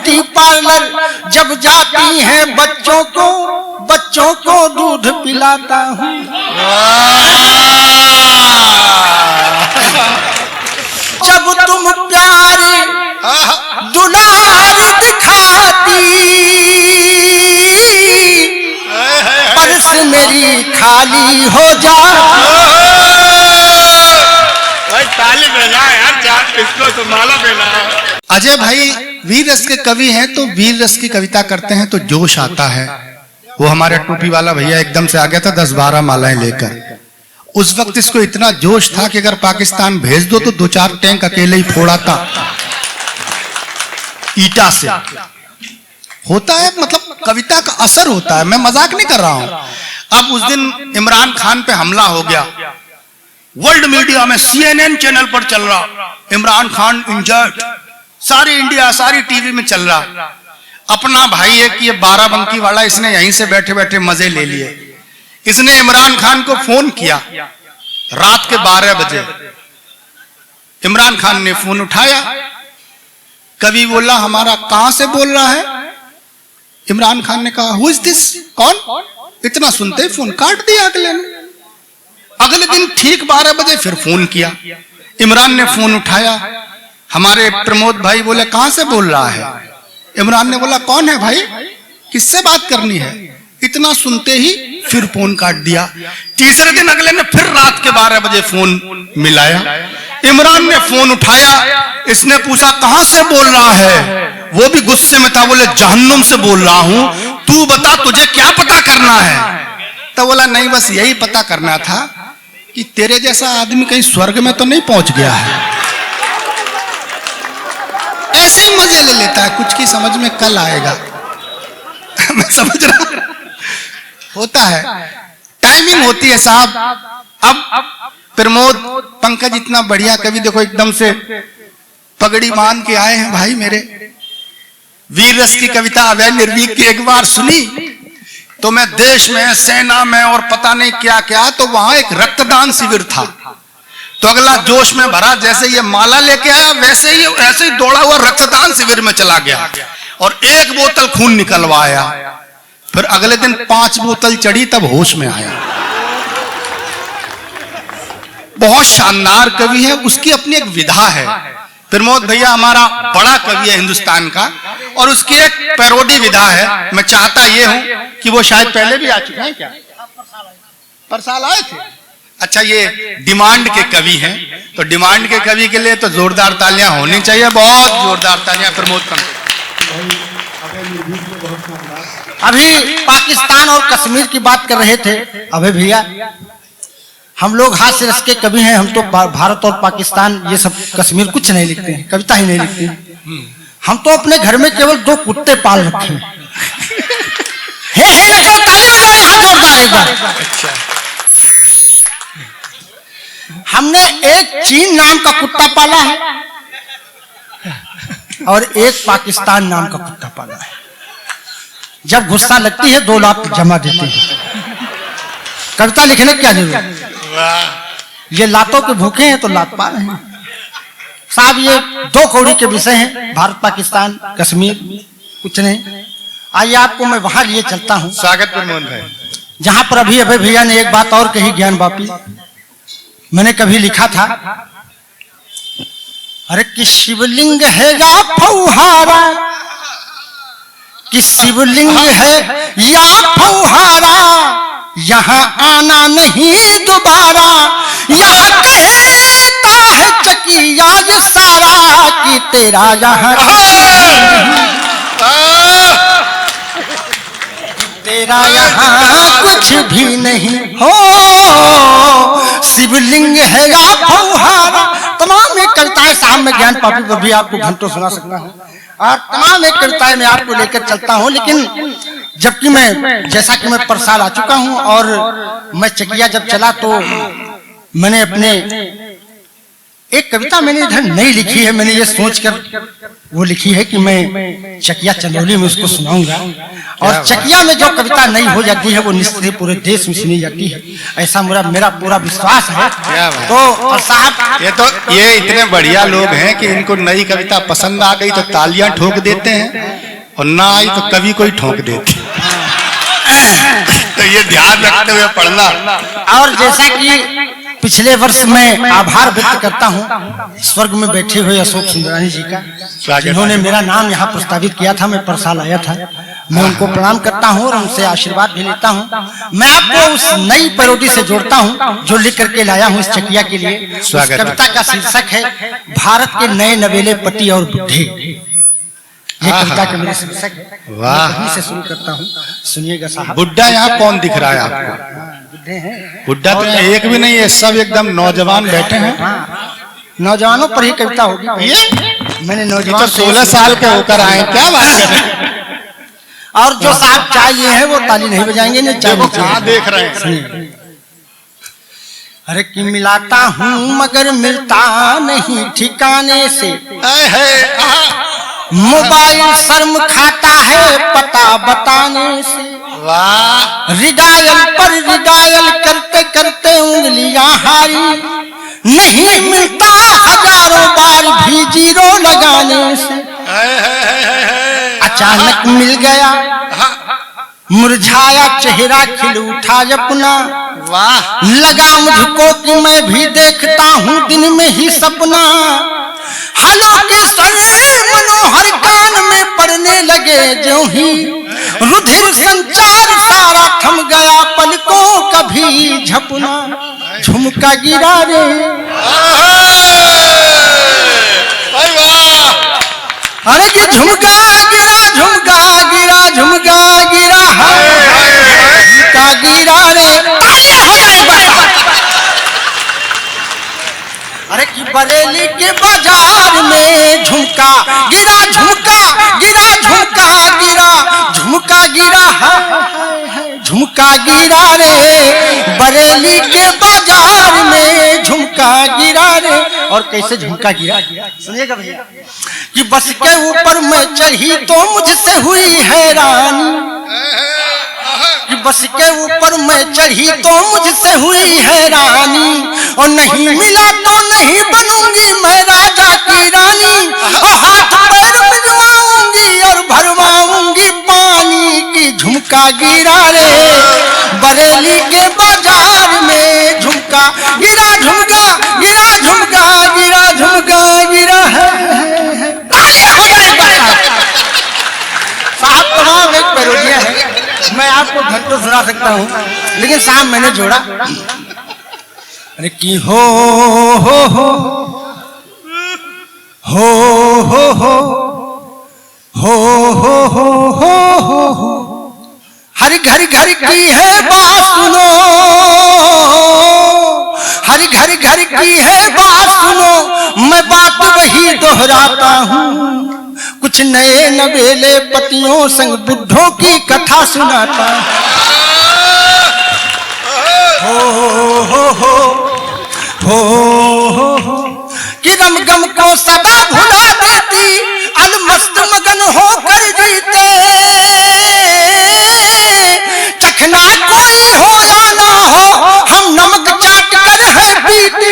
Beauty parlour जब जाती हैं बच्चों को दूध पिलाता हूँ। जब तुम प्यारी दुलारी दिखाती पर्स मेरी खाली हो जाती। ताली बजा यार, जान इसको तो माला बेला। अजय भाई वीर रस के कवि हैं, तो वीर रस की कविता करते हैं तो जोश आता है। वो हमारे टोपी वाला भैया एकदम से आ गया था 10-12 मालाएं लेकर। उस वक्त इसको इतना जोश था कि अगर पाकिस्तान भेज दो तो 2-4 टैंक अकेले ही फोड़ाता ईटा से। होता है, मतलब कविता का असर होता है, मैं मजाक नहीं कर रहा हूं। अब उस दिन इमरान खान पे हमला हो गया, वर्ल्ड मीडिया में CNN चैनल पर चल रहा, इमरान खान इंजर्ड, सारी इंडिया सारी टीवी में चल रहा। अपना भाई है कि ये बाराबंकी वाला, इसने यहीं से बैठे बैठे मजे ले लिए। इसने इमरान खान को फोन किया रात के 12 बजे। इमरान खान ने फोन उठाया, कवि बोला हमारा कहां से बोल रहा है। इमरान खान ने कहा हु इज दिस, कौन। इतना सुनते ही फोन काट दिया अगले ने। अगले दिन ठीक 12 बजे फिर फोन किया, इमरान ने फोन उठाया, हमारे प्रमोद भाई बोले कहां से बोल रहा है। इमरान ने बोला कौन है भाई, किससे बात करनी है। इतना सुनते ही फिर फोन काट दिया। तीसरे दिन अगले ने फिर रात के 12 बजे फोन मिलाया, इमरान ने फोन उठाया, इसने पूछा कहां से बोल रहा है। वो भी गुस्से में था, बोले जहन्नुम से बोल रहा हूं, तू बता तुझे क्या पता करना है। तो बोला नहीं बस यही पता करना था कि तेरे जैसा आदमी कहीं स्वर्ग में तो नहीं पहुंच गया है। ऐसे ही मजे ले लेता है, कुछ की समझ में कल आएगा। मैं समझ रहा होता है, टाइमिंग होती है साहब। अब प्रमोद पंकज इतना बढ़िया कवि देखो एकदम से पगड़ी मान के आए हैं भाई मेरे। वीर रस की कविता अभय निर्वीक की एक बार सुनी तो मैं देश में सेना में और पता नहीं क्या क्या, तो वहां एक रक्तदान शिविर था। तो अगला जोश में भरा, जैसे ये माला लेके आया वैसे ही ऐसे ही दौड़ा हुआ रक्तदान शिविर में चला गया और 1 बोतल खून निकलवाया। फिर अगले दिन 5 बोतल चढ़ी तब होश में आया। बहुत शानदार कवि है, उसकी अपनी एक विधा है। प्रमोद भैया हमारा बड़ा कवि है हिंदुस्तान का, और उसकी एक पैरोडी विधा है। मैं चाहता ये हूं कि वो शायद पहले भी आ चुके हैं, क्या परसाल आए थे। अच्छा, ये डिमांड के कवि हैं, तो डिमांड के कवि के लिए तो जोरदार तालियां होनी चाहिए, बहुत जोरदार तालियां प्रमोद पंकज। अभी पाकिस्तान और कश्मीर की बात कर रहे थे अभय भैया। हम लोग हास्य रस के कवि हैं, हम तो भारत और पाकिस्तान ये सब कश्मीर कुछ नहीं लिखते हैं, कविता ही नहीं लिखते हैं। हम तो अपने घर में केवल 2 कुत्ते पाल रखे हैं। जोरदार एक बार। हमने एक चीन नाम का कुत्ता पाला है और एक पाकिस्तान नाम का कुत्ता पाला है। जब गुस्सा लगती है 2 लाख जमा देते हैं। कविता लिखने की क्या जरूरत, ये लातों के भूखे हैं तो लात पा रहे हैं साहब। ये 2 कौड़ी के विषय हैं, भारत पाकिस्तान कश्मीर, कुछ नहीं। आइए आपको मैं वहां लिए चलता हूँ, स्वागत प्रमोद भाई, जहां पर अभी अभय भैया ने एक बात और कही ज्ञान वापी। मैंने कभी लिखा था, अरे कि शिवलिंग है या फौहारा, कि शिवलिंग है या फौहारा, यहाँ आना नहीं दोबारा। यहाँ कहता है चकिया ये सारा कि तेरा यहाँ तेरा यहाँ कुछ भी नहीं हो। शिवलिंग है या फौहारा। तमाम एक कविताएं साहब में ज्ञान पापी पर भी आपको घंटों सुना सकता हूँ, और तमाम एक कविताएं मैं आपको लेकर चलता हूँ। लेकिन जबकि मैं जैसा कि मैं परसाल आ चुका हूँ और मैं चकिया जब चला तो मैंने अपने एक कविता मैंने इधर नहीं लिखी है, मैंने ये सोचकर वो लिखी है कि मैं चकिया चंदौली में उसको सुनाऊंगा। और चकिया में जो कविता नहीं हो जाती है वो निश्चित पूरे देश में सुनी जाती है, ऐसा मेरा पूरा विश्वास है। तो साहब ये इतने बढ़िया लोग हैं कि इनको नई कविता पसंद आ गई तो तालियां ठोक देते हैं, और ना आई तो कभी कोई ठोक देते। तो ये ध्यान रखते हुए पढ़ना। और जैसा कि पिछले वर्ष मैं आभार व्यक्त करता हूँ स्वर्ग में बैठे हुए अशोक सुंदरानी जी का, जिन्होंने मेरा नाम यहाँ प्रस्तावित किया था, मैं परसाल आया था। मैं उनको प्रणाम करता हूँ और उनसे आशीर्वाद भी लेता हूँ। मैं आपको उस नई पैरोडी से जोड़ता हूँ जो लिख करके लाया हूँ इस चकिया के लिए। उस कविता का शीर्षक है भारत के नए नवेले पति और बुढ़े। ये कविता के मेरे शीर्षक है। वाह, से शुरू करता हूँ, सुनिएगा साहब। बुड्ढा यहाँ कौन दिख रहा है आपको? बुढ़े हैं, बुड्ढा तो एक भी नहीं है, सब एकदम नौजवान बैठे हैं। नौजवानों पर ही कविता होगी। ये मैंने नौजवान 16 साल के होकर आए, क्या बात कर रहे हैं? और जो साहब चाय लिए हैं वो ताली नहीं बजाएंगे, नहीं चाय कहाँ देख रहे हैं। अरे कि मिलाता हूँ मगर मिलता नहीं ठिकाने से, मोबाइल शर्म खाता है पता बताने से। वाह, रिडायल पर रिडायल करते करते उंगलियां हारी, नहीं मिलता हजारों बार भी जीरो लगाने से। अचानक मिल गया मुरझाया चेहरा खिल उठा अपना। वाह, लगा मुझको कि मैं भी देखता हूँ दिन में ही सपना। हलो के स्वर मनोहर कान में पड़ने लगे जो ही, रुधिर संचार सारा थम गया पलकों कभी झपना। झुमका गिरा रे, अरे ये झुमका गिरा झुमका गिरा झुमका गिरा, झुमका गिरा रे। अरे कि बरेली के बाजार में झुमका गिरा झुमका गिरा झुमका गिरा झुमका गिरा, झुमका गिरा रे। बरेली के बाजार में झुमका गिरा रे। और कैसे झुमका गिरा, सुनिएगा भैया। कि बस के ऊपर मैं चढ़ी तो मुझसे हुई हैरानी, कि बस के ऊपर मैं चढ़ी तो मुझसे हुई हैरानी। और नहीं मिला तो नहीं बनूंगी मैं राजा की रानी, और हाथ पैर भिजवाऊंगी और भरवाऊंगी पानी। की झुमका गिरा रे बरेली के बाजार में, झुमका गिरा झुमका गिरा झुमका गिरा झुमका गिरा है। साहब तमाम एक पैरोडिया है, मैं आपको घंटों सुना सकता हूँ, लेकिन साहब मैंने जोड़ा। अरे की हो हो हो हो हो हो हो हो हो हो, हर घर घर की है बात सुनो, हर घर घर की है बात सुनो। मैं बात वही दोहराता हूँ, कुछ नए नवेले पतियों संग बुढ़ों की कथा सुनाता। हो हो हो हो हो कि रम गम को सदा भुला देती, अलमस्त मगन होकर जीते। चखना कोई हो या ना हो, हम नमक चाट कर है पीते।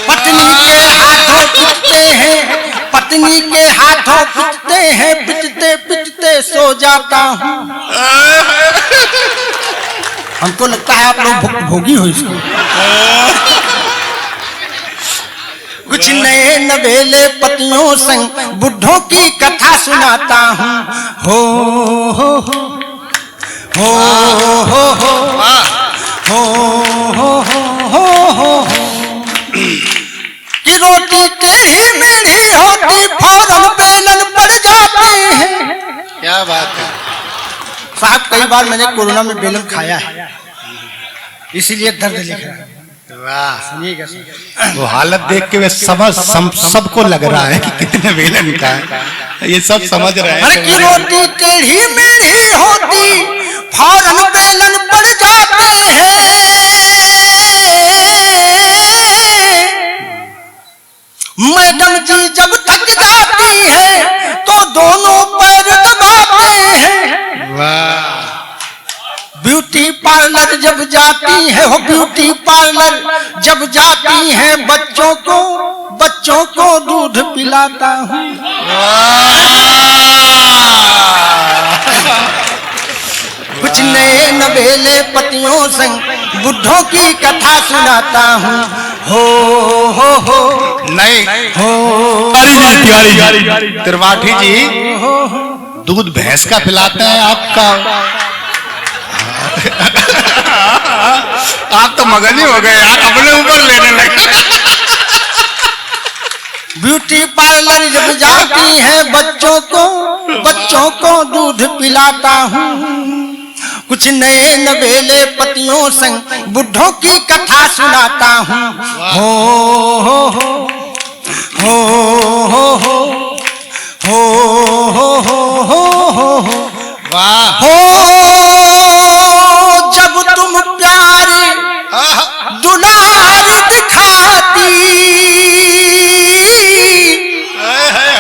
पत्नी के हाथों पिटते हैं, पत्नी के हाथों पिटते हैं, पिटते पिटते सो जाता हूँ। हमको लगता है आप लोग भोगी हो इसको। कुछ नए नवेले पतियों संग बुढ़ों की कथा सुनाता हूँ। हो हो हो हो हो हो हो हो हो कि रोटी टेढ़ी मेढ़ी होती फौरन बेलन पड़ जाते हैं। क्या बात है साहब, कई बार मैंने कोरोना में बेलन खाया है, इसीलिए दर्द लिख रहा है। वाह, सुनिएगा। वो हालत देख के वे सबको लग रहा है कि कितने बेलन का है, ये सब समझ रहे हैं। अरे की रोटी टेढ़ी मेढ़ी होती फौरन बेलन पड़ जाते हैं। मैडम जी जब थक जाती है तो दोनों पैर दबाते हैं। वाह। ब्यूटी पार्लर जब जाती है, हो ब्यूटी पार्लर जब जाती है, बच्चों को दूध पिलाता हूँ। कुछ नए नवेले पतियों संग बुढ़ों की कथा सुनाता हूँ। हो नहीं हो तिवारी जी, त्रिपाठी जी दूध भैंस का पिलाते हैं आपका। आप तो मगन ही हो गए यार, अपने ऊपर लेने लगे। ब्यूटी पार्लर जब जाती है, बच्चों को दूध पिलाता हूँ। कुछ नए नवेले पतियों संग बुढ़ों की कथा सुनाता हूँ। हो वाह। हो जब तुम प्यारे दुलार दिखाती,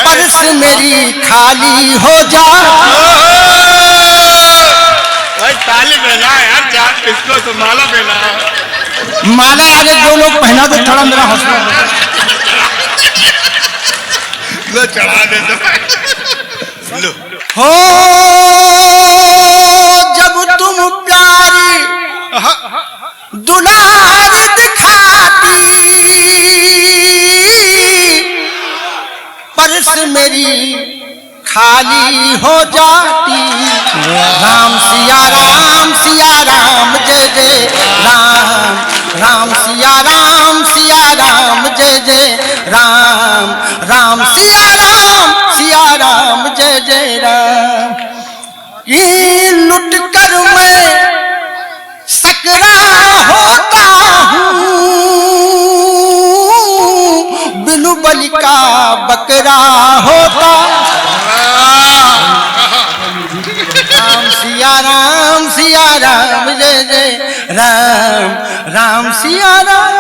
पर्स मेरी खाली हो जा। ताली बजा यार, चार इसको तो माला पहना। माला आगे दो लोग पहना दो, थोड़ा मेरा हौसला लो चढ़ा दे तो। लो। हो जब तुम प्यारी दुलार दिखाती, पर्स मेरी खाली हो जाती। राम सिया राम जय जय राम, राम सिया राम जय जय राम, राम सिया राम जय जय राम। ये लुट कर मैं सकरा होता हूँ, बिनु बलि का बकरा होता। राम सिया राम जय जय राम, राम सिया राम।